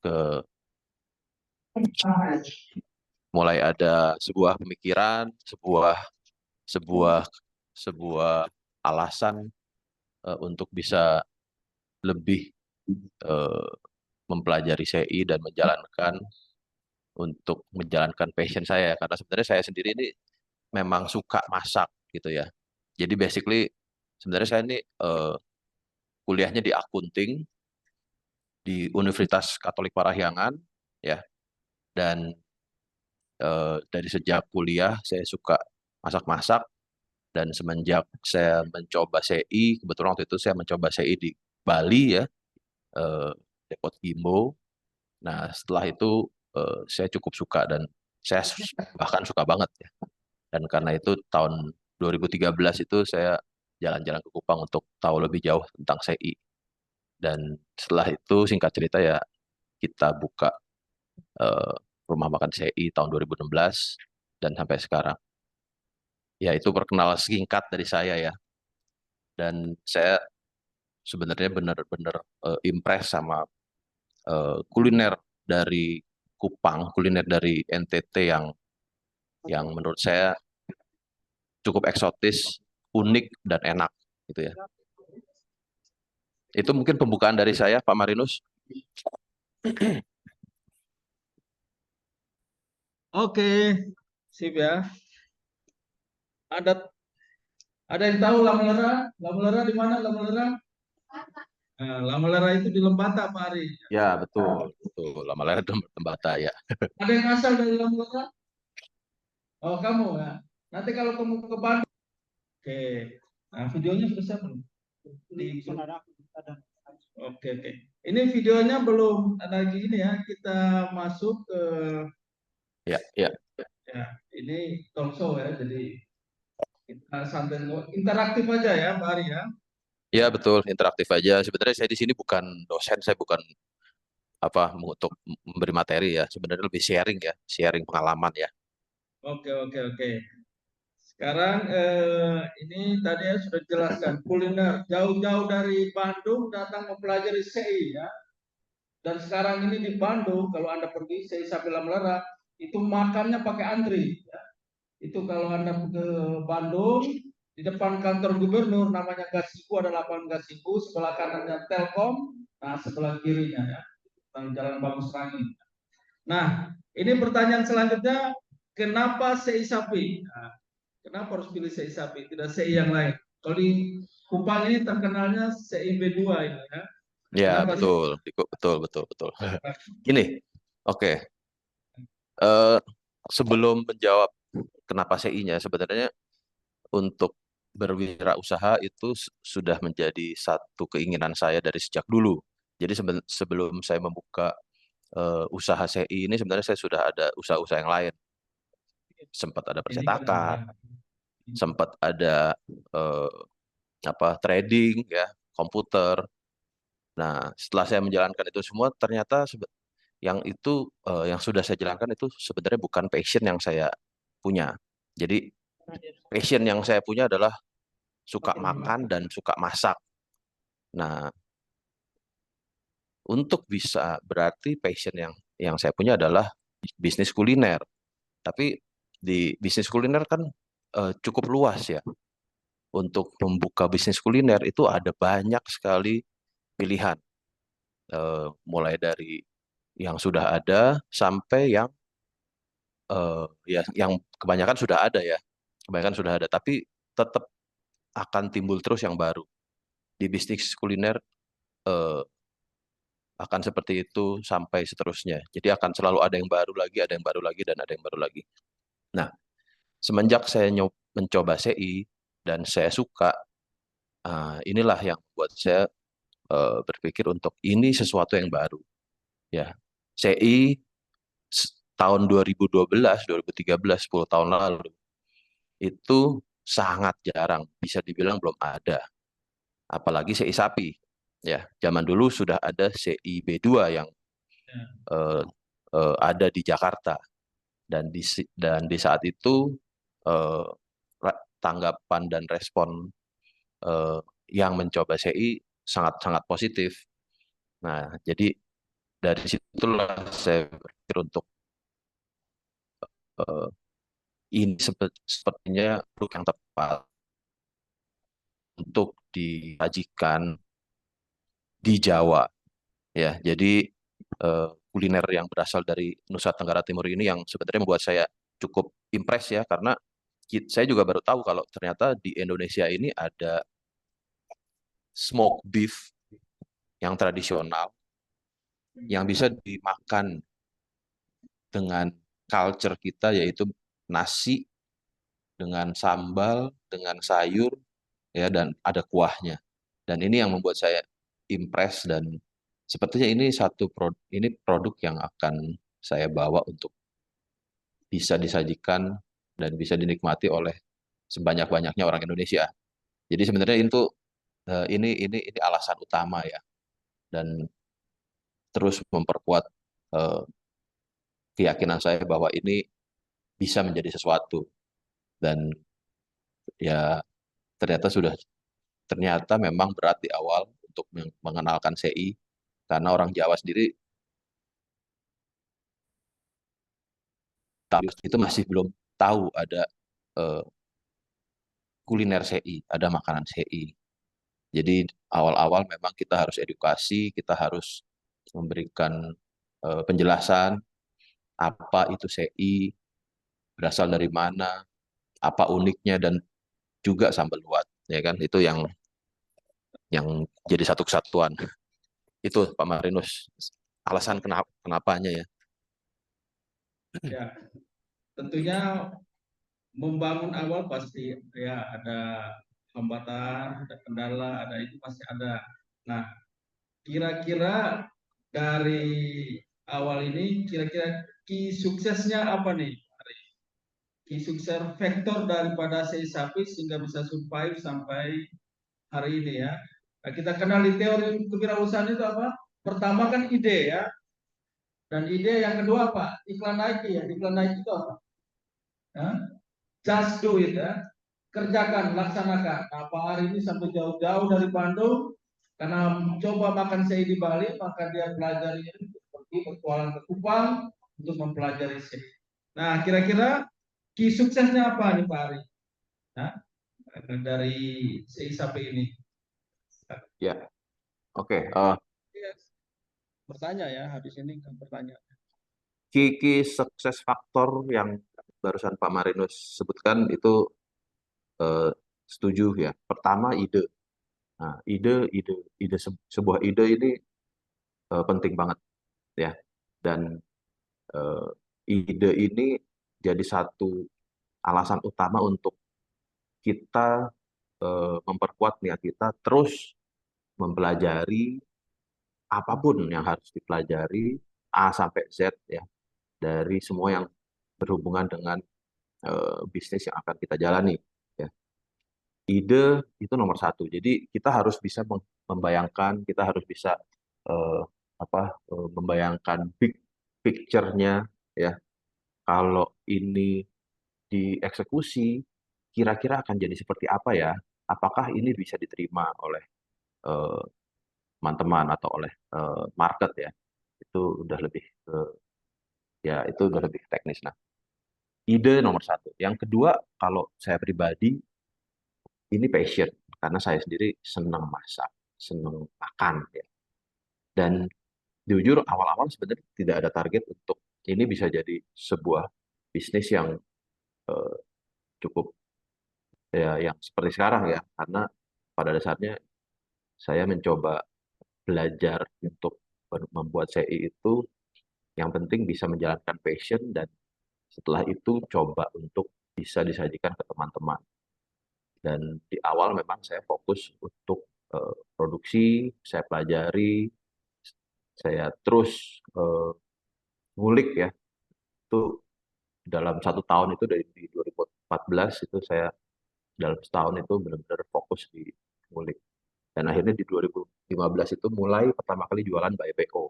ke mulai ada sebuah pemikiran, sebuah sebuah alasan untuk bisa lebih eh, mempelajari CI dan menjalankan passion saya, karena sebenarnya saya sendiri ini memang suka masak gitu ya. Jadi basically sebenarnya saya ini kuliahnya di akunting di Universitas Katolik Parahyangan ya, dan dari sejak kuliah saya suka masak-masak, dan semenjak saya mencoba CI, kebetulan waktu itu saya mencoba CI di Bali ya, eh, Depot Gimbo. Nah, setelah itu saya cukup suka, dan saya bahkan suka banget ya. Dan karena itu tahun 2013 itu saya jalan-jalan ke Kupang untuk tahu lebih jauh tentang CI. Dan setelah itu singkat cerita ya, kita buka eh, rumah makan CI tahun 2016 dan sampai sekarang. Ya, itu perkenalan singkat dari saya ya. Dan saya sebenarnya benar-benar impress sama kuliner dari Kupang, kuliner dari NTT yang menurut saya cukup eksotis, unik dan enak gitu ya. Itu mungkin pembukaan dari saya, Pak Marinus. Oke, sip ya. Ada ada yang tahu Lamelera? Lamelera di mana Lamelera? Nah, Lamelera itu di Lembata, Pak Ari. Ya, betul, betul. Lama layar Tembata ya. Ada yang asal dari Lamelera? Oh, kamu ya. Nanti kalau kamu ke Bandung, oke. Nah, videonya sudah siap belum? Di grup. Oke, oke. Ini videonya belum ada lagi ini ya. Kita masuk ke Ya, ya. ya, ini talk show ya. Jadi kita santai interaktif aja ya, Pak Ari ya. Ya, betul, interaktif aja. Sebenarnya saya di sini bukan dosen, saya bukan apa untuk memberi materi ya. Sebenarnya lebih sharing ya, sharing pengalaman ya. Oke, oke, oke. Sekarang ini tadi ya sudah jelaskan kuliner jauh-jauh dari Bandung datang mempelajari CI ya. Dan sekarang ini di Bandung kalau Anda pergi CI Sapi Lamlara itu makannya pakai antri ya. Itu kalau Anda ke Bandung di depan kantor gubernur namanya Gasibu, ada lapangan Gasibu, sebelah kanannya Telkom, nah sebelah kirinya ya, Jalan Bagus Rangi. Nah, ini pertanyaan selanjutnya, kenapa CI Sapi? Nah, kenapa harus pilih CI Sapi, tidak CI yang lain? Kalau di Kupang ini terkenalnya CI B2 ini ya. Ya, Kenapa sih? betul, betul, betul, betul. Gini, oke. Eh, Sebelum menjawab kenapa CI-nya, sebenarnya untuk berwirausaha itu sudah menjadi satu keinginan saya dari sejak dulu. Jadi sebelum saya membuka usaha CI ini, sebenarnya saya sudah ada usaha-usaha yang lain. Sempat ada Ini keren percetakan, ya. sempat ada eh, trading ya, komputer. Nah, setelah saya menjalankan itu semua, ternyata yang sudah saya jalankan itu sebenarnya bukan passion yang saya punya. Jadi passion yang saya punya adalah suka makan dan suka masak. Nah, untuk bisa berarti passion yang saya punya adalah bisnis kuliner. Tapi di bisnis kuliner kan cukup luas ya. Untuk membuka bisnis kuliner itu ada banyak sekali pilihan. Mulai dari yang sudah ada sampai yang kebanyakan sudah ada ya. Kebanyakan sudah ada, tapi tetap akan timbul terus yang baru. Di bisnis kuliner eh, akan seperti itu sampai seterusnya. Jadi akan selalu ada yang baru lagi, ada yang baru lagi, dan ada yang baru lagi. Nah, semenjak saya mencoba CI dan saya suka, inilah yang buat saya berpikir untuk ini sesuatu yang baru. Ya, CI tahun 2012, 2013, 10 tahun lalu itu sangat jarang, bisa dibilang belum ada. Apalagi CI sapi. Ya, zaman dulu sudah ada CI B2 yang eh, ada di Jakarta, dan di saat itu eh, tanggapan dan respon yang mencoba CI sangat-sangat positif. Nah, jadi dari situlah saya berpikir untuk eh, ini sepertinya produk yang tepat untuk disajikan di Jawa ya. Jadi kuliner yang berasal dari Nusa Tenggara Timur ini yang sebenarnya membuat saya cukup impress ya, karena saya juga baru tahu kalau ternyata di Indonesia ini ada smoke beef yang tradisional yang bisa dimakan dengan culture kita, yaitu nasi dengan sambal, dengan sayur ya, dan ada kuahnya. Dan ini yang membuat saya impress, dan sepertinya ini ini produk yang akan saya bawa untuk bisa disajikan dan bisa dinikmati oleh sebanyak-banyaknya orang Indonesia. Jadi sebenarnya itu ini alasan utama ya, dan terus memperkuat eh, keyakinan saya bahwa ini bisa menjadi sesuatu. Dan ya ternyata memang berat di awal untuk mengenalkan CI, karena orang Jawa sendiri itu masih belum tahu ada eh, kuliner CI, ada makanan CI. Jadi awal-awal memang kita harus edukasi, kita harus memberikan penjelasan apa itu CI, berasal dari mana, apa uniknya, dan juga sambal luwak, ya kan? Itu yang jadi satu kesatuan. Itu Pak Marinus alasan kenapanya ya. Ya, tentunya membangun awal pasti ya ada hambatan, ada kendala, ada itu pasti ada. Nah, kira-kira dari awal ini kira-kira key suksesnya apa nih? Key sukses faktor daripada si sapi sehingga bisa survive sampai hari ini ya. Nah, kita kenal di teori kewirausahaan itu apa? Pertama kan ide ya. Dan ide yang kedua apa? Iklan Nike ya. Iklan Nike itu apa? Ya, just do it ya. Kerjakan, laksanakan. Nah, Pak hari ini sampai jauh-jauh dari Bandung karena coba makan sei di Bali, maka dia pelajari seperti bertualang ke Kupang untuk mempelajari sei. Nah, kira-kira key suksesnya apa nih Pak Ari? Nah, dari sei sapi ini. Ya, oke. Yes. Bertanya ya, habis ini kan bertanya. Key sukses faktor yang barusan Pak Marinus sebutkan itu eh, setuju ya. Pertama, ide. Nah, sebuah ide ini penting banget ya. Dan eh, ide ini jadi satu alasan utama untuk kita memperkuat niat kita terus mempelajari apapun yang harus dipelajari A sampai Z ya, dari semua yang berhubungan dengan bisnis yang akan kita jalani ya. Ide itu nomor satu. Jadi kita harus bisa membayangkan, kita harus bisa eh, membayangkan big picture-nya ya. Kalau ini dieksekusi, kira-kira akan jadi seperti apa ya? Apakah ini bisa diterima oleh eh, teman-teman atau oleh market ya? Itu udah lebih itu udah lebih teknis. Nah, ide nomor satu. Yang kedua, kalau saya pribadi ini passion, karena saya sendiri senang masak, senang makan ya. Dan jujur awal-awal sebenarnya tidak ada target untuk ini bisa jadi sebuah bisnis yang eh, cukup ya, yang seperti sekarang ya, karena pada dasarnya saya mencoba belajar untuk membuat CI itu yang penting bisa menjalankan passion, dan setelah itu coba untuk bisa disajikan ke teman-teman. Dan di awal memang saya fokus untuk produksi, saya pelajari, saya terus ngulik ya. Itu dalam 1 tahun itu, dari di 2014 itu saya dalam setahun itu benar-benar fokus di ngulik. Dan akhirnya di 2015 itu mulai pertama kali jualan by PO.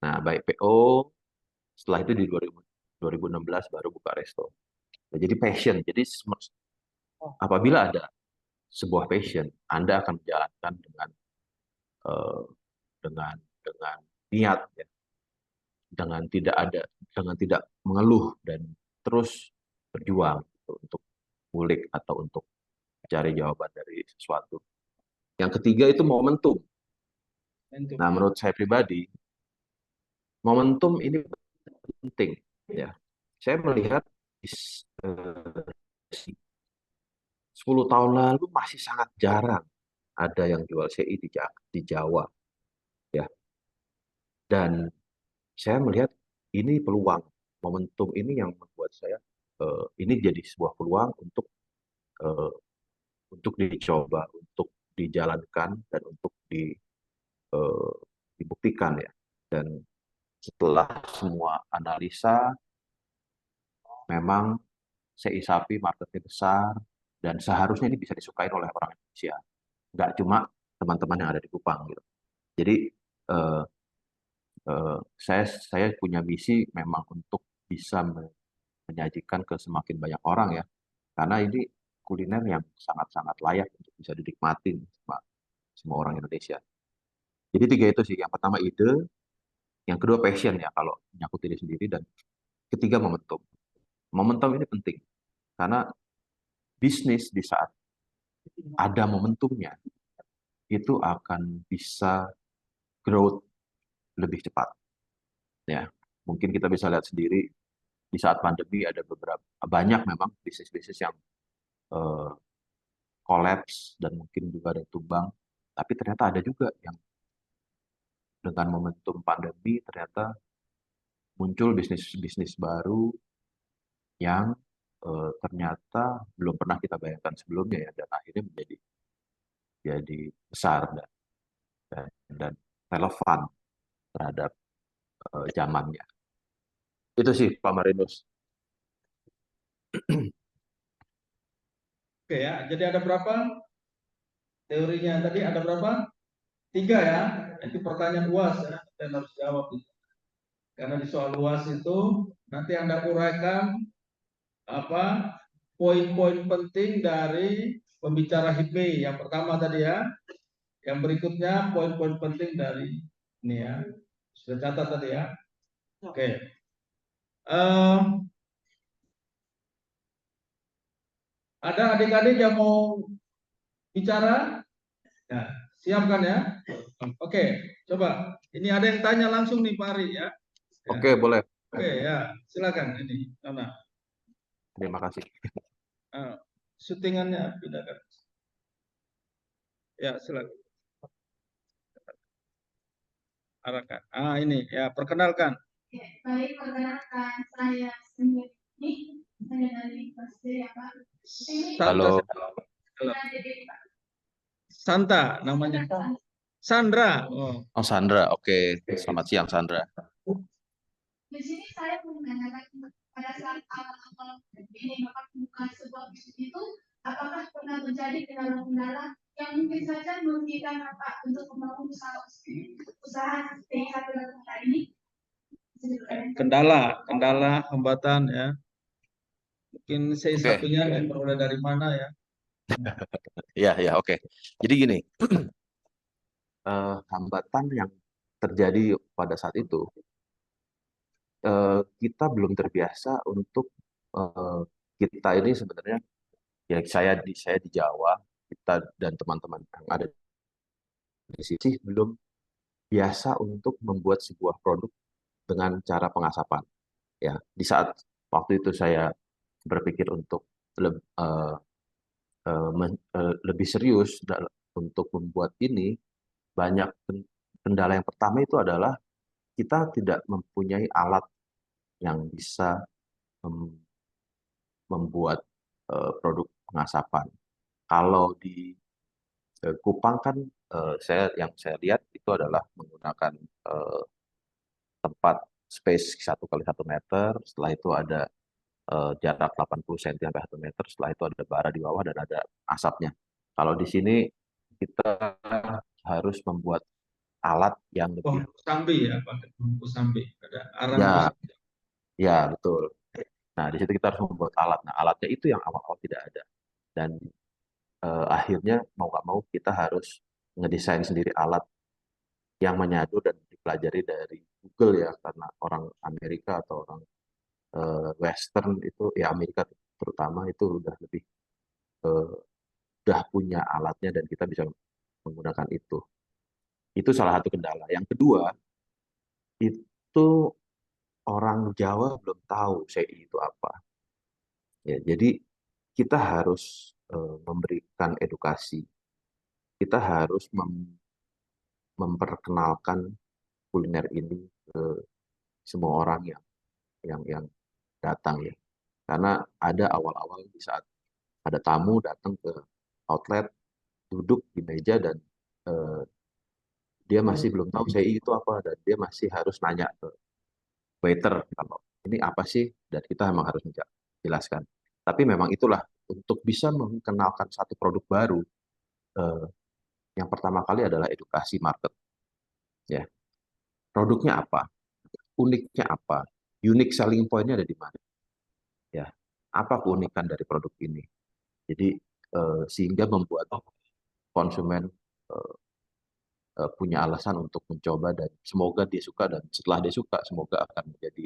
Nah, by PO setelah itu di 2016 baru buka resto. Nah, jadi passion. Jadi apabila ada sebuah passion, Anda akan menjalankan dengan eh, dengan niat ya, dengan tidak mengeluh dan terus berjuang gitu, untuk ngulik atau untuk cari jawaban dari sesuatu. Yang ketiga itu momentum. Momentum Nah, ya. menurut saya pribadi, momentum ini penting ya. Saya melihat eh, 10 tahun lalu masih sangat jarang ada yang jual CI di Jawa ya. Dan saya melihat ini peluang, momentum ini yang membuat saya ini jadi sebuah peluang eh, untuk dicoba, untuk dijalankan dan untuk eh, dibuktikan ya. Dan setelah semua analisa, memang CI sapi marketnya besar dan seharusnya ini bisa disukai oleh orang Indonesia, nggak cuma teman-teman yang ada di Kupang gitu. Jadi eh, saya punya misi memang untuk bisa menyajikan ke semakin banyak orang ya, karena ini kuliner yang sangat-sangat layak untuk bisa dinikmatin sama semua orang Indonesia. Jadi tiga itu sih, yang pertama ide, yang kedua passion ya kalau menyangkut diri sendiri, dan ketiga momentum. Momentum ini penting karena bisnis di saat ada momentumnya itu akan bisa growth lebih cepat ya. Mungkin kita bisa lihat sendiri di saat pandemi ada beberapa banyak memang bisnis-bisnis yang eh, collapse dan mungkin juga ada yang tumbang. Tapi ternyata ada juga yang dengan momentum pandemi ternyata muncul bisnis-bisnis baru yang ternyata belum pernah kita bayangkan sebelumnya ya, dan akhirnya jadi besar dan relevan terhadap zamannya. Itu sih Pak Marinus. Oke ya, jadi ada berapa teorinya tadi? Ada berapa? Tiga ya. Itu pertanyaan UAS ya, dan harus jawab itu. Karena di soal UAS itu nanti Anda uraikan apa poin-poin penting dari pembicara HIPMI yang pertama tadi ya. Yang berikutnya poin-poin penting dari ini ya. Sudah catat tadi ya. Oke. Ada adik-adik yang mau bicara? Ya, siapkan ya. Oke, coba. Ini ada yang tanya langsung nih Pak Ari ya. Ya. Oke, boleh. Oke ya, silakan ini. Nona. Terima kasih. Syutingannya pindahkan. Ya, silakan. Arahkan. Ini ya, perkenalkan. Ya, baik, perkenalkan saya sendiri. Saya dari Basri ya Pak. Santa. Halo. Santa namanya. Sandra. Oh. Oh, Sandra. Oke. Selamat siang, Sandra. Di sini saya mau menanyakan pada saat awal-awal ini Bapak buka sebuah bisnis itu, apakah pernah menjadi kendala-kendala yang mungkin saja merugikan Bapak untuk membangun usaha seperti satu lakukan ini? Kendala, hambatan ya. Mungkin saya Oke. satunya peroleh dari mana ya? Ya, ya, oke. Jadi gini, hambatan yang terjadi pada saat itu, kita belum terbiasa untuk eh, kita ini sebenarnya, ya saya di Jawa, kita dan teman-teman yang ada di sini belum biasa untuk membuat sebuah produk dengan cara pengasapan. Ya, di saat waktu itu saya berpikir untuk lebih serius untuk membuat ini, banyak kendala. Yang pertama itu adalah kita tidak mempunyai alat yang bisa mem- membuat produk pengasapan. Kalau di Kupang kan, yang saya lihat itu adalah menggunakan eh, tempat space 1 kali 1 meter. Setelah itu ada jarak 80 cm sampai 1 meter. Setelah itu ada bara di bawah dan ada asapnya. Kalau di sini kita harus membuat alat yang lebih, Bungkus sambi ya, pakai bungkus sambi. Ada arang ya, besi. ya betul. Nah, di situ kita harus membuat alat. Nah, alatnya itu yang awal-awal tidak ada. Dan akhirnya mau nggak mau kita harus ngedesain sendiri alat yang menyatu dan dipelajari dari Google ya, karena orang Amerika atau orang Western itu ya Amerika terutama itu udah lebih eh, udah punya alatnya dan kita bisa menggunakan itu. Itu salah satu kendala. Yang kedua itu orang Jawa belum tahu CI itu apa. Ya, jadi kita harus memberikan edukasi. Kita harus memperkenalkan kuliner ini ke semua orang yang datang ya. Karena ada awal-awal di saat ada tamu datang ke outlet, duduk di meja dan eh, dia masih belum tahu CI itu apa dan dia masih harus nanya ke waiter kalau ini apa sih dan kita memang harus menjelaskan. Tapi memang itulah untuk bisa mengenalkan satu produk baru eh, yang pertama kali adalah edukasi market ya. Produknya apa? Uniknya apa? Unique selling point-nya ada di mana? Ya. Apa keunikan dari produk ini? Jadi sehingga membuat konsumen eh, punya alasan untuk mencoba dan semoga dia suka dan setelah dia suka semoga akan menjadi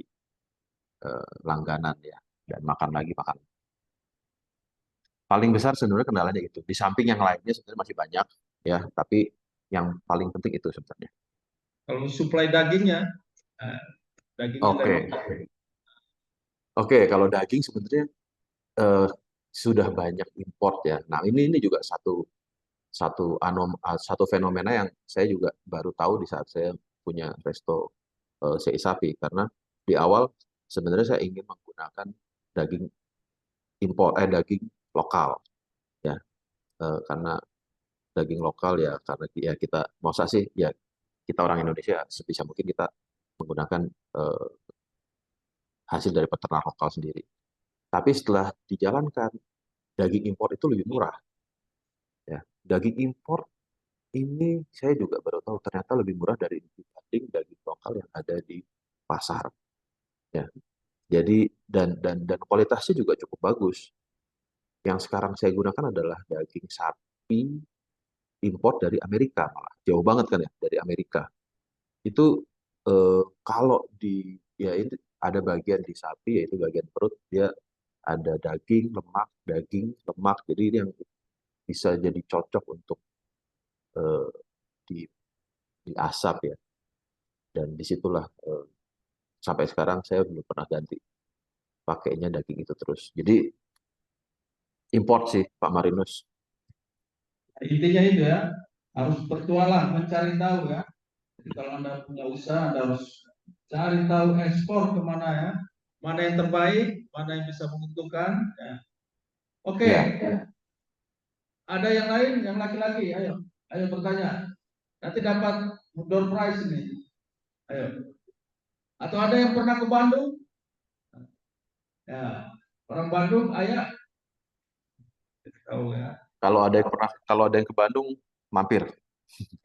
langganan ya dan makan lagi makan. Paling besar sebenarnya kendalanya itu. Di samping yang lainnya sebenarnya masih banyak ya, tapi yang paling penting itu sebenarnya. Kalau supply dagingnya, eh, dagingnya dari Oke, oke. Kalau daging sebenarnya eh, sudah banyak import ya. Nah ini juga satu satu satu fenomena yang saya juga baru tahu di saat saya punya resto sei sapi karena di awal sebenarnya saya ingin menggunakan daging impor daging lokal ya. Karena daging lokal ya karena ya kita masa sih ya kita orang Indonesia sebisa mungkin kita menggunakan eh, hasil dari peternak lokal sendiri. Tapi setelah dijalankan daging impor itu lebih murah ya. Daging impor ini saya juga baru tahu ternyata lebih murah dari dibanding daging lokal yang ada di pasar ya. Jadi dan kualitasnya juga cukup bagus. Yang sekarang saya gunakan adalah daging sapi impor dari Amerika malah. Jauh banget kan ya dari Amerika. Itu kalau di ya ini ada bagian di sapi yaitu bagian perut dia ada daging, lemak. Jadi ini yang bisa jadi cocok untuk eh, di diasap ya. Dan disitulah sampai sekarang saya belum pernah ganti pakainya daging itu terus. Jadi import sih Pak Marinus. intinya itu ya, harus bertualang, mencari tahu ya. Jadi kalau Anda punya usaha, Anda harus cari tahu ekspor kemana ya, mana yang terbaik, mana yang bisa menguntungkan. Ya. Oke, Ya, ada yang lain, yang laki-laki, ayo, ayo bertanya. Nanti dapat door prize ini. Ayo. Atau ada yang pernah ke Bandung? Ya, orang Bandung, ayah tahu ya. kalau ada yang ke Bandung mampir,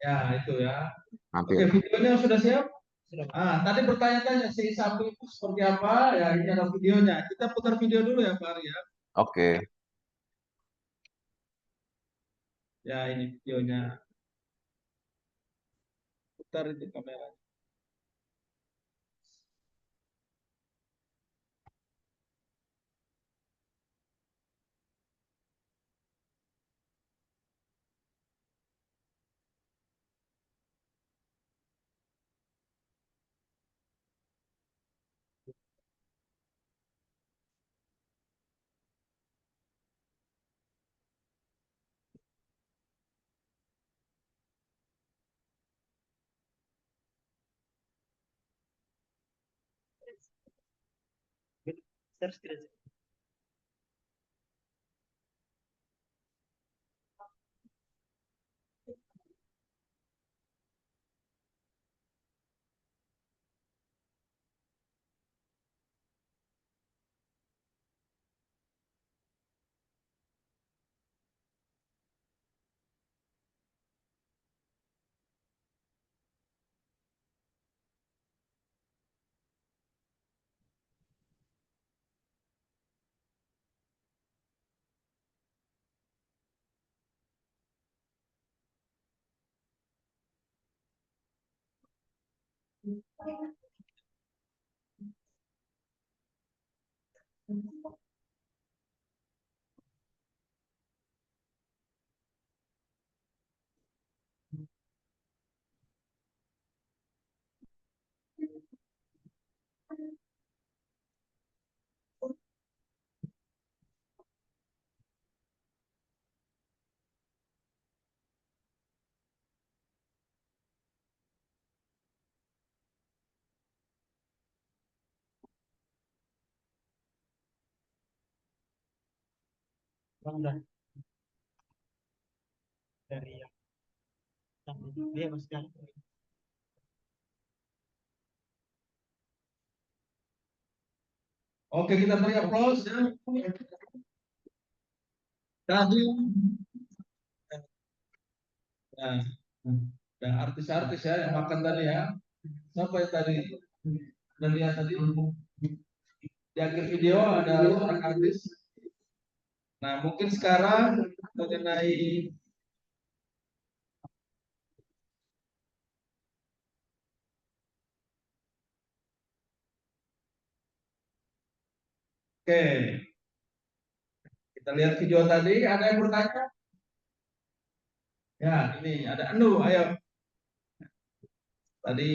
Ya, itu ya. Oke, mampir. videonya sudah siap? Tadi bertanya-tanya si sapi itu seperti apa? Ya, ini ada videonya. Kita putar video dulu ya, Pak Arya. Oke. Ya, ini videonya. Putar itu kamera. Udah dari yang dia masih. Oke, kita beri aplaus ya. Tadi, nah, nah, artis-artis ya yang makan tadi ya. Siapa yang tadi? Dan lihat tadi di akhir video ada seorang artis. Nah, mungkin sekarang mengenai oke, kita lihat video tadi. Ada yang bertanya? Ya, ini ada Anu, ayo. Tadi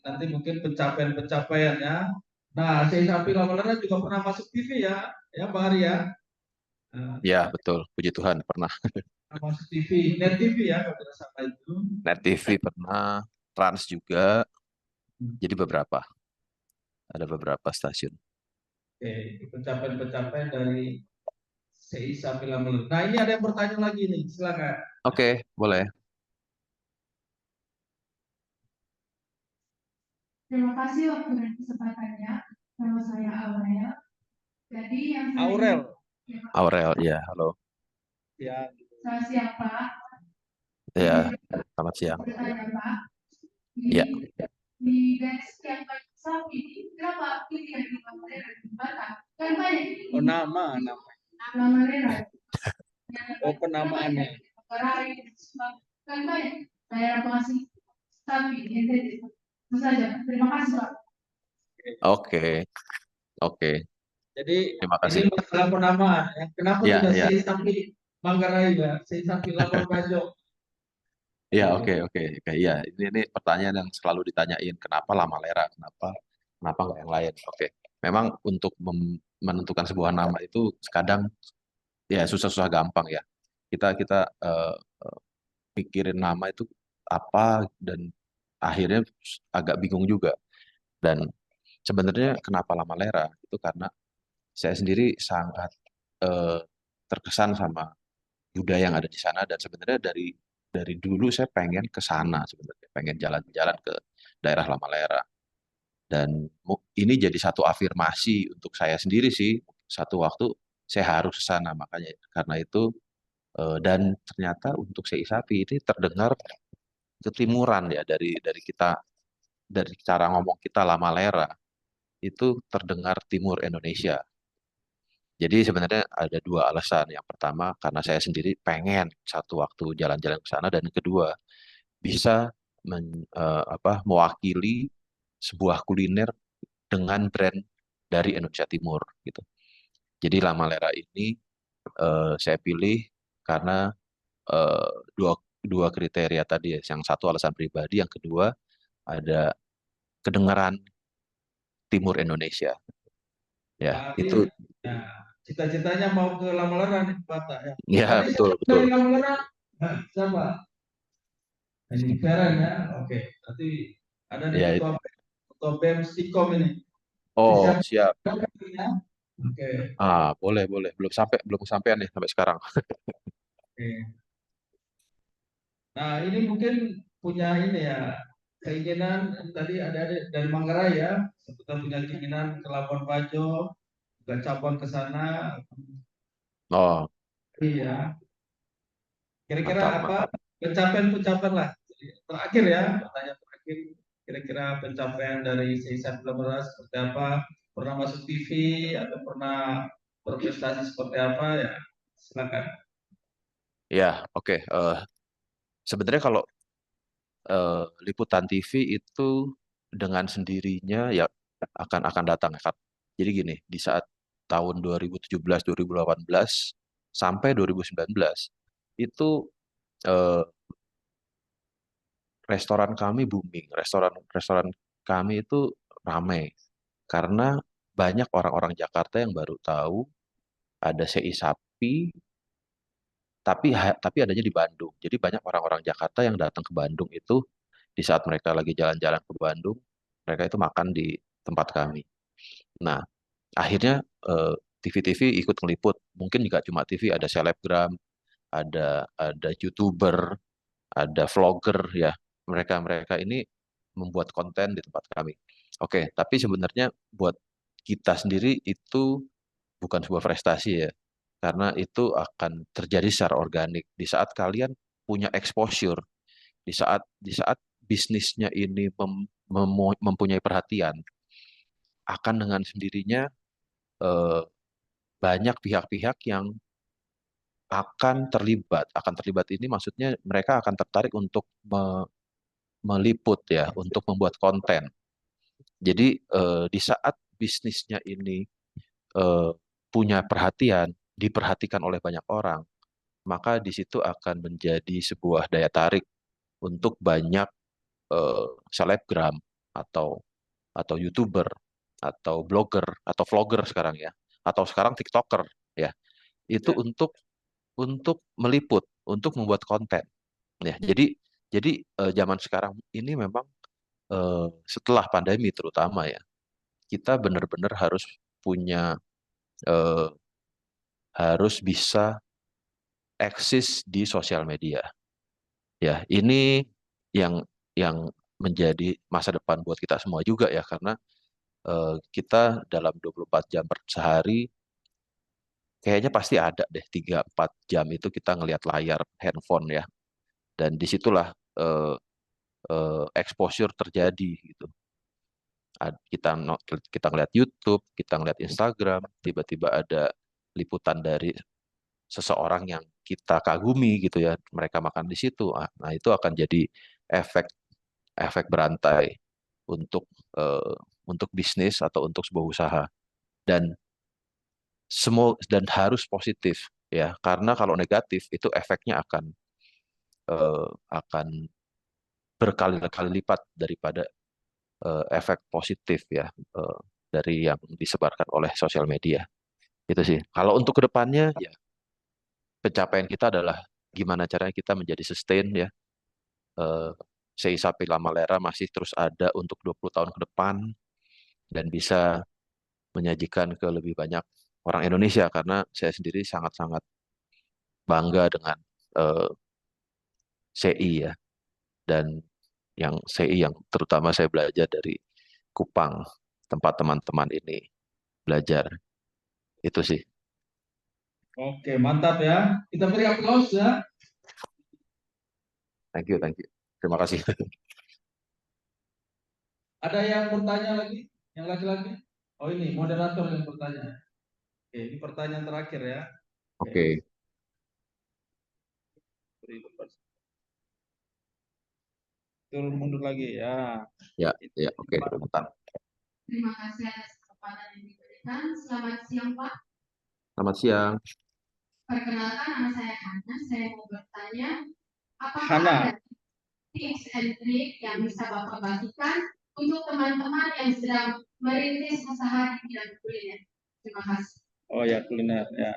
nanti mungkin pencapaian-pencapaian ya. Nah, saya samping lama juga pernah masuk TV ya Pak Ari ya. Nah, Ya, betul. Puji Tuhan pernah. pernah masuk TV, Net TV ya kalau tidak salah itu. Net TV pernah, Trans juga. Jadi ada beberapa stasiun. Oke, pencapaian-pencapaian dari CI Sapi Lameler. Nah, ini ada yang bertanya lagi nih, silakan. Oke, boleh. Terima kasih waktu dan kesempatannya. Nama saya Aurel. Jadi yang saya Aurel. Aurel, ya, halo. Ya, Saya siapa? Ya, selamat siang. Bertanya Pak. Ya. Di dari sekian banyak sapi ini, kenapa pilih yang di Batam? Kan banyak. oh nama. Nama mereka. Oh, penamaannya. Kan banyak. Daerah penghasil sapi di NTT. Itu saja. Terima kasih Pak. Oke, oke. Jadi Terima ini kasih. masalah penamaan. Ya. Kenapa Ya, tidak ya. CI Sapi Manggarai ya? CI Sapi Labuan Bajo. Ya, oke, oke. Oke, ya, ini pertanyaan yang selalu ditanyain. Kenapa Lama Lera? Kenapa nggak yang lain? Oke. Memang untuk menentukan sebuah nama itu kadang ya susah-susah gampang ya. Kita pikirin nama itu apa dan akhirnya agak bingung juga. Dan sebenarnya kenapa Lama Lera? Itu karena saya sendiri sangat eh, terkesan sama budaya yang ada di sana dan sebenarnya dari dulu saya pengen ke sana sebenarnya, pengen jalan-jalan ke daerah Lamalera dan ini jadi satu afirmasi untuk saya sendiri sih. Satu waktu saya harus ke sana makanya karena itu dan ternyata untuk sei sapi ini terdengar ketimuran ya dari kita dari cara ngomong kita Lamalera itu terdengar timur Indonesia. Jadi sebenarnya ada dua alasan. Yang pertama karena saya sendiri pengen satu waktu jalan-jalan ke sana dan yang kedua bisa mewakili sebuah kuliner dengan brand dari Indonesia Timur gitu. Jadi Lama Lera ini saya pilih karena eh, dua dua kriteria tadi ya. Yang satu alasan pribadi, yang kedua ada kedengaran Timur Indonesia. Ya, Berarti itu ya, cita-citanya mau ke Lamalera nih Pak ya. ya Tadi betul siapa betul. dari Lamalera? Nah, siapa? Ini Feren ya. Oke, nanti ada nih Ya, ketua BEM Stikom ini. oh Siapa siap. ya? Oke. Boleh, boleh. Belum kesampaian nih sampai sekarang. Oke. Nah, ini mungkin punya ini ya keinginan tadi ada dari Manggarai ya, sebetulnya punya keinginan ke Labuan Bajo, juga cabang ke sana. Oh, Iya. Kira-kira mantap, apa mantap. pencapaian-pencapaian lah. Terakhir ya, pertanyaan terakhir. Kira-kira pencapaian dari Seisan Belas seperti apa? Pernah masuk TV atau pernah berprestasi seperti apa ya? Silakan. Ya, oke. Sebenarnya kalau liputan TV itu dengan sendirinya ya akan datang kan. Jadi gini, di saat tahun 2017, 2018 sampai 2019 itu eh, restoran kami booming, restoran kami itu ramai karena banyak orang-orang Jakarta yang baru tahu ada CI Sapi, tapi adanya di Bandung. Jadi banyak orang-orang Jakarta yang datang ke Bandung itu di saat mereka lagi jalan-jalan ke Bandung, mereka itu makan di tempat kami. Nah, akhirnya eh, TV-TV ikut ngeliput. Mungkin juga cuma TV, ada selebgram, ada YouTuber, ada vlogger ya. Mereka ini membuat konten di tempat kami. Oke, tapi sebenarnya buat kita sendiri itu bukan sebuah prestasi ya. Karena itu akan terjadi secara organik di saat kalian punya exposure, di saat bisnisnya ini mempunyai perhatian, akan dengan sendirinya eh, banyak pihak-pihak yang akan terlibat ini maksudnya mereka akan tertarik untuk meliput ya, untuk membuat konten. Jadi di saat bisnisnya ini eh, punya perhatian, diperhatikan oleh banyak orang, maka di situ akan menjadi sebuah daya tarik untuk banyak eh, selebgram atau YouTuber atau blogger atau vlogger sekarang ya, atau sekarang TikToker ya, itu Ya. untuk meliput, untuk membuat konten. Ya, jadi zaman sekarang ini memang setelah pandemi terutama ya, kita benar-benar punya eh, harus bisa eksis di sosial media. Ya, ini yang menjadi masa depan buat kita semua juga ya, karena kita dalam 24 jam per sehari kayaknya pasti ada deh 3-4 jam itu kita ngelihat layar handphone ya. Dan disitulah eh, exposure terjadi gitu. Kita ngeliat YouTube, kita ngeliat Instagram, tiba-tiba ada liputan dari seseorang yang kita kagumi gitu ya, mereka makan di situ. Nah, itu akan jadi efek efek berantai untuk eh, untuk bisnis atau untuk sebuah usaha dan dan harus positif ya, karena kalau negatif itu efeknya akan berkali-kali lipat daripada efek positif ya, dari yang disebarkan oleh sosial media. Itu sih. Kalau untuk kedepannya ya pencapaian kita adalah gimana caranya kita menjadi sustain ya. Eh, Sei Sapi Lama Lera masih terus ada untuk 20 tahun ke depan dan bisa menyajikan ke lebih banyak orang Indonesia karena saya sendiri sangat-sangat bangga dengan CI ya, dan yang CI yang terutama saya belajar dari Kupang, tempat teman-teman ini belajar. Itu sih. Oke, mantap ya. Kita beri aplaus ya. Thank you, thank you. Terima kasih. Ada yang bertanya lagi? Yang laki-laki? Oh ini moderator yang bertanya. Oke, ini pertanyaan terakhir ya. Oke. Oke, Turun mundur lagi ya. ya, ya, oke, bentar. Terima kasih atas kesempatan yang diberikan. Selamat siang, Pak. Selamat siang. Perkenalkan, nama saya Hana. Saya mau bertanya, apakah Hana. ada tips and trick yang bisa Bapak bagikan untuk teman-teman yang sedang merintis usaha di bidang kuliner? Terima kasih. Oh ya, kuliner ya.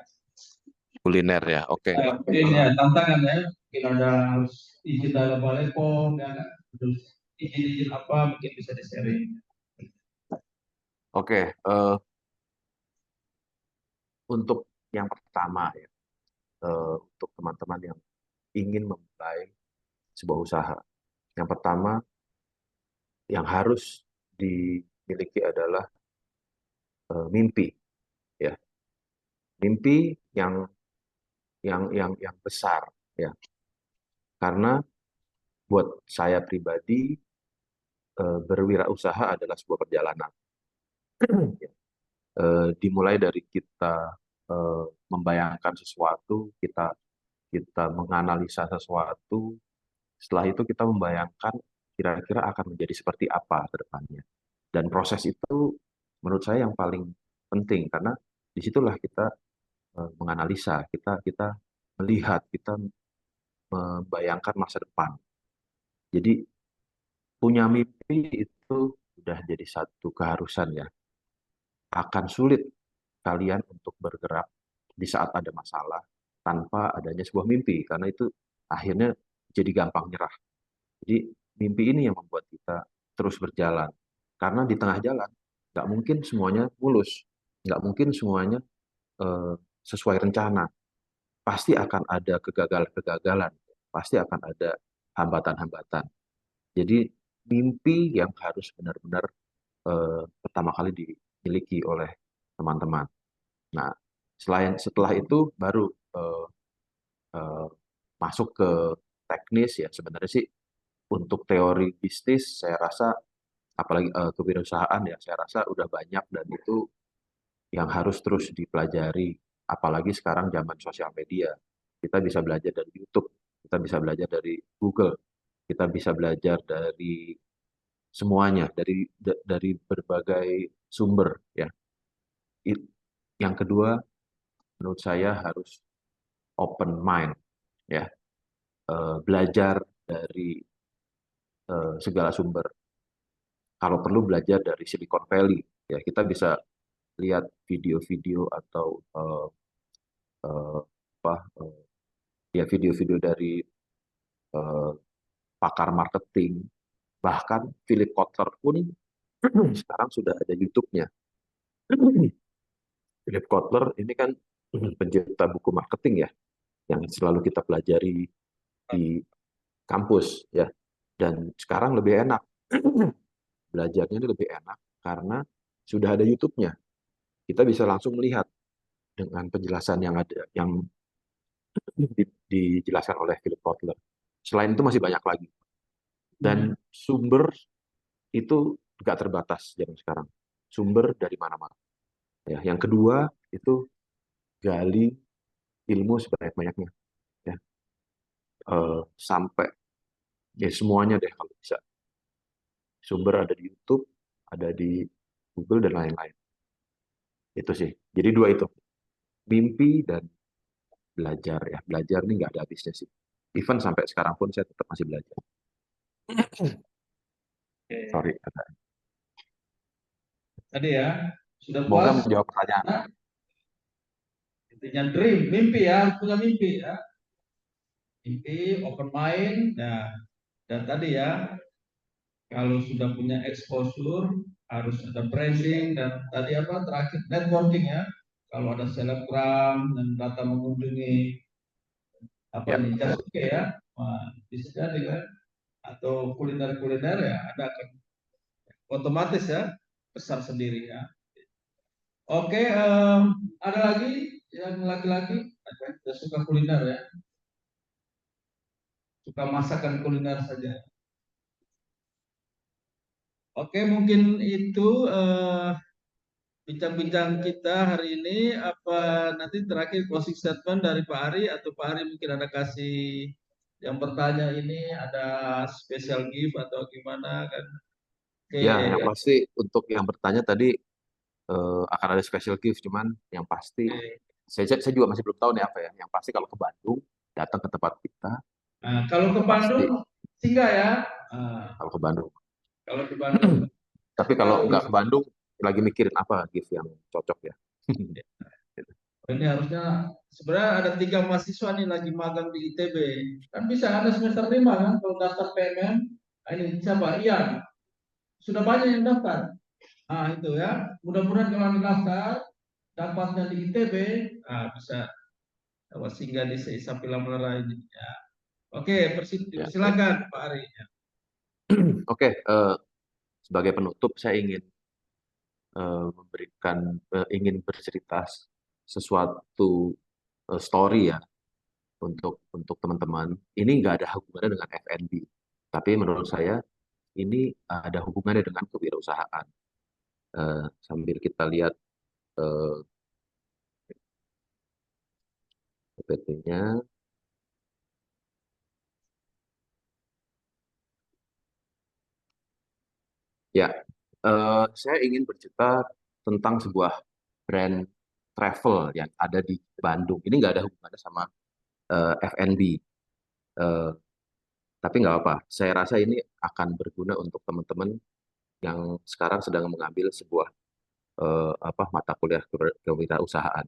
Kuliner ya, oke. Mungkin ya tantangan ya. Mungkin ada harus izin dari Balai POM ya kan. Terus izin-izin apa mungkin bisa di-sharing. Oke, untuk yang pertama ya, untuk teman-teman yang ingin memulai sebuah usaha. Yang pertama yang harus dimiliki adalah mimpi, ya. Mimpi yang besar, ya. Karena buat saya pribadi berwirausaha adalah sebuah perjalanan. Ya. Dimulai dari kita membayangkan sesuatu, kita kita menganalisa sesuatu, setelah itu kita membayangkan kira-kira akan menjadi seperti apa ke depannya. Dan proses itu menurut saya yang paling penting karena disitulah kita menganalisa, kita melihat, kita membayangkan masa depan. Jadi punya mimpi itu sudah jadi satu keharusan ya. Akan sulit kalian untuk bergerak di saat ada masalah tanpa adanya sebuah mimpi karena itu akhirnya jadi gampang nyerah. Jadi mimpi ini yang membuat kita terus berjalan. Karena di tengah jalan nggak mungkin semuanya mulus, nggak mungkin semuanya eh, sesuai rencana. Pasti akan ada kegagalan-kegagalan, pasti akan ada hambatan-hambatan. Jadi mimpi yang harus benar-benar pertama kali dimiliki oleh teman-teman. Nah, setelah itu baru eh, eh, masuk ke teknis ya. Sebenarnya sih untuk teori bisnis saya rasa apalagi kewirausahaan ya saya rasa udah banyak dan itu yang harus terus dipelajari. Apalagi sekarang zaman sosial media. Kita bisa belajar dari YouTube, kita bisa belajar dari Google, kita bisa belajar dari semuanya, dari berbagai sumber ya. Yang kedua, menurut saya harus open mind ya. Belajar dari segala sumber. Kalau perlu belajar dari Silicon Valley ya, kita bisa lihat video-video atau eh, apa ya video-video dari eh, pakar marketing. Bahkan Philip Kotler pun sekarang sudah ada YouTube-nya. Philip Kotler ini kan pencipta buku marketing ya, yang selalu kita pelajari di kampus ya. Dan sekarang lebih enak, belajarnya ini lebih enak karena sudah ada YouTube-nya. Kita bisa langsung melihat dengan penjelasan yang ada, yang dijelaskan oleh Philip Kotler. Selain itu masih banyak lagi. Dan sumber itu nggak terbatas zaman sekarang. Sumber dari mana-mana. Ya, yang kedua itu gali ilmu sebanyak-banyaknya. Ya. Sampai ya semuanya deh kalau bisa. Sumber ada di YouTube, ada di Google dan lain-lain. Itu sih. Jadi dua itu. Mimpi dan belajar ya. Belajar ini nggak ada habisnya sih. Even sampai sekarang pun saya tetap masih belajar. Oke. Sorry. Tadi ya, sudah Semoga puas? menjawab pertanyaan. Nah, intinya dream, mimpi ya, harus punya mimpi ya. Mimpi, open mind, nah, dan tadi ya, kalau sudah punya exposure, harus ada branding, dan tadi apa, terakhir networking ya. Kalau ada selebgram dan data mengunjungi apa Ya, ini, just oke ya, nah, bisa jadi kan, atau kuliner-kuliner ya, ada akan otomatis ya, besar sendiri ya. Oke, ada lagi yang laki-laki ada suka kuliner ya, suka masakan kuliner saja. Oke, mungkin itu bincang-bincang kita hari ini. Apa nanti terakhir closing statement dari Pak Ari atau Pak Ari mungkin ada kasih yang bertanya ini ada special gift atau gimana kan? Oke, ya, yang pasti untuk yang bertanya tadi akan ada special gift, cuman yang pasti oke. saya juga masih belum tahu nih apa ya. Yang pasti kalau ke Bandung, datang ke tempat kita, Nah, kalau ke pasti Bandung singgah ya. Nah, kalau ke Bandung. kalau ke Bandung. Tapi Nanti kalau kalau nggak ke Bandung, lagi mikirin apa gift yang cocok ya. ini harusnya sebenarnya ada 3 mahasiswa nih lagi magang di ITB. Kan bisa ada semester 5 kan kalau daftar PMN. Nah, ini siapa? Ian. Sudah banyak yang daftar. Ah itu ya. Mudah-mudahan kalau Anda daftar dapatnya di ITB, bisa dapat singgah di Sapila Melera ini. Ya. Oke, Ya, ya. silakan Pak Ari. Oke, sebagai penutup saya ingin ingin bercerita sesuatu story ya untuk teman-teman. Ini nggak ada hubungannya dengan FNB, tapi menurut saya ini ada hubungannya dengan kewirausahaan. Sambil kita lihat eh, PPT-nya. Ya, saya ingin bercerita tentang sebuah brand travel yang ada di Bandung. Ini nggak ada hubungannya sama F&B, eh, tapi nggak apa. Saya rasa ini akan berguna untuk teman-teman yang sekarang sedang mengambil sebuah mata kuliah kewirausahaan.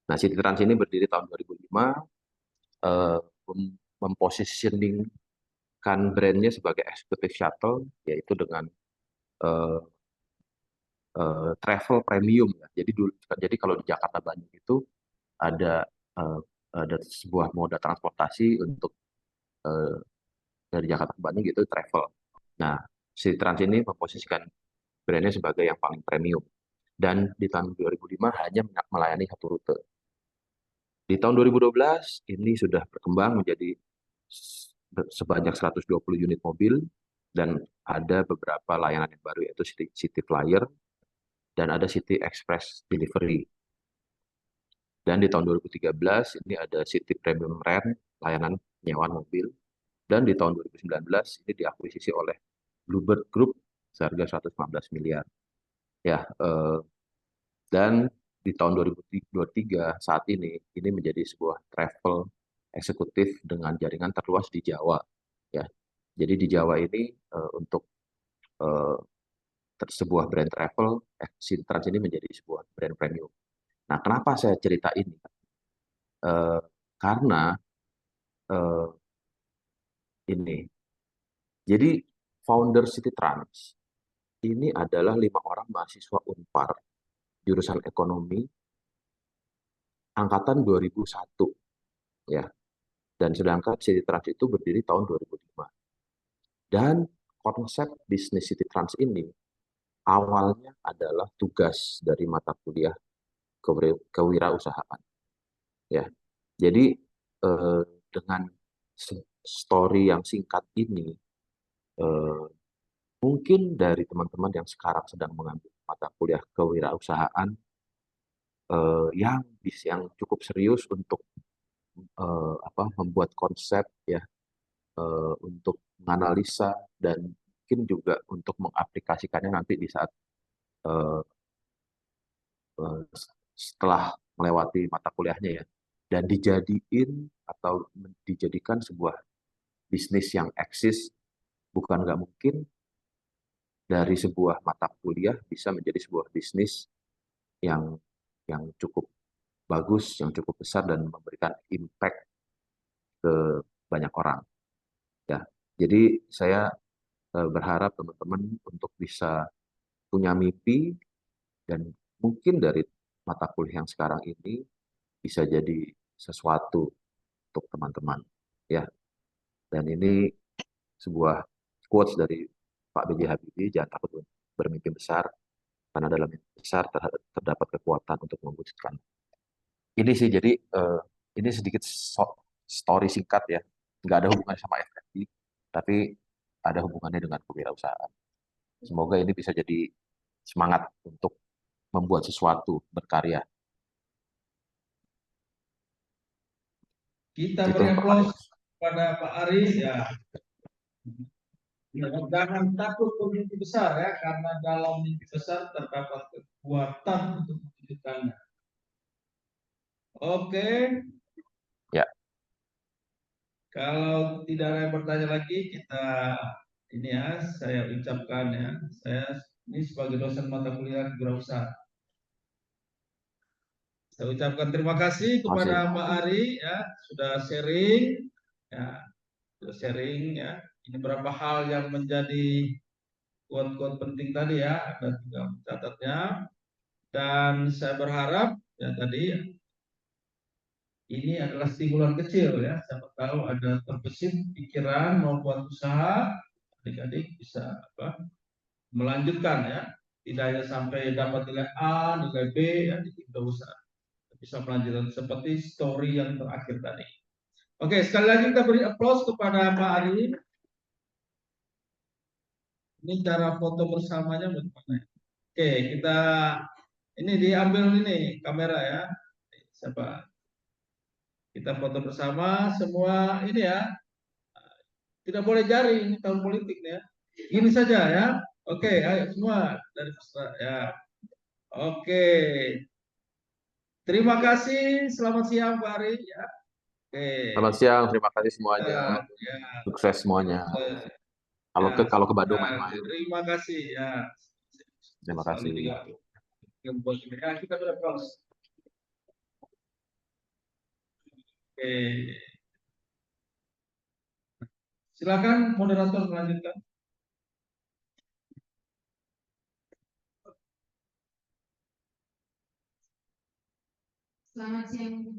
Nah, City Trans ini berdiri tahun 2005, eh, mempositioningkan brandnya sebagai executive shuttle, yaitu dengan eh, travel premium ya. Jadi kalau di Jakarta Bandung itu ada eh, ada sebuah moda transportasi untuk eh, dari Jakarta ke Bandung gitu travel. Nah, si Trans ini memposisikan brandnya sebagai yang paling premium. Dan di tahun 2005 hanya melayani satu rute. Di tahun 2012 ini sudah berkembang menjadi sebanyak 120 unit mobil dan ada beberapa layanan yang baru yaitu City Flyer dan ada City Express Delivery. Dan di tahun 2013 ini ada City Premium Rent, layanan penyewaan mobil. Dan di tahun 2019 ini diakuisisi oleh Bluebird Group seharga 115 miliar. Ya, dan di tahun 2023 saat ini menjadi sebuah travel eksekutif dengan jaringan terluas di Jawa. Ya, jadi di Jawa ini untuk eh, sebuah brand travel, Sintrans ini menjadi sebuah brand premium. Nah, kenapa saya cerita ini? Eh, karena eh, ini. Jadi founder City Trans ini adalah 5 orang mahasiswa Unpar jurusan ekonomi angkatan 2001 ya. Dan sedangkan City Trans itu berdiri tahun 2005. Dan konsep bisnis City Trans ini awalnya adalah tugas dari mata kuliah kewirausahaan ya. Jadi eh, dengan story yang singkat ini eh, mungkin dari teman-teman yang sekarang sedang mengambil mata kuliah kewirausahaan yang cukup serius untuk membuat konsep ya, untuk menganalisa dan mungkin juga untuk mengaplikasikannya nanti di saat eh, eh, setelah melewati mata kuliahnya ya, dan dijadikan sebuah bisnis yang eksis. Bukan nggak mungkin dari sebuah mata kuliah bisa menjadi sebuah bisnis yang cukup bagus, yang cukup besar dan memberikan impact ke banyak orang ya. Jadi saya berharap teman-teman untuk bisa punya mimpi dan mungkin dari mata kuliah yang sekarang ini bisa jadi sesuatu untuk teman-teman ya. Dan ini sebuah quotes dari Pak B.J. Habibie, jangan takut bermimpi besar karena dalam mimpi besar terdapat kekuatan untuk mewujudkan. Ini sih jadi ini sedikit story singkat ya, nggak ada hubungannya sama FFB, tapi ada hubungannya dengan kewirausahaan. Semoga ini bisa jadi semangat untuk membuat sesuatu, berkarya. Kita Itu beri aplaus informasi. kepada Pak Ari ya. Jangan takut bermimpi besar ya, karena dalam mimpi besar terdapat kekuatan untuk mewujudkannya. Oke, Ya, kalau tidak ada yang bertanya lagi, kita ini ya, saya ucapkan ya, saya ini sebagai dosen mata kuliah kewirausahaan. Saya ucapkan terima kasih masih. kepada Pak Ari ya, sudah sharing ya, sudah sharing ya. Ini beberapa hal yang menjadi quote-quote penting tadi ya, ada juga catatnya. Dan saya berharap ya tadi ini adalah stimulan kecil ya. Siapa tahu ada terbesit pikiran mau buat usaha, adik-adik bisa melanjutkan ya. Tidak hanya sampai dapat nilai A, nilai B ya, tidak usah. Bisa melanjutkan seperti story yang terakhir tadi. Oke, sekali lagi kita beri aplaus kepada Pak Ari. Ini cara foto bersamanya bagaimana? Oke, kita ini diambil ini kamera ya. Siapa? Kita foto bersama semua ini ya. Tidak boleh jari, ini tahun politik ya. Ini saja ya. Oke, ayo semua dari peserta ya. Oke, terima kasih. Selamat siang Pak Ari. Ya. Oke, Selamat siang, terima kasih semuanya. ya, ya, Sukses semuanya. ya, Kalau ke Bandung sebentar. main-main. Terima kasih ya. Terima Selalu kasih. tiga. Ya, kita berapos. Oke, silakan moderator melanjutkan. Selamat siang.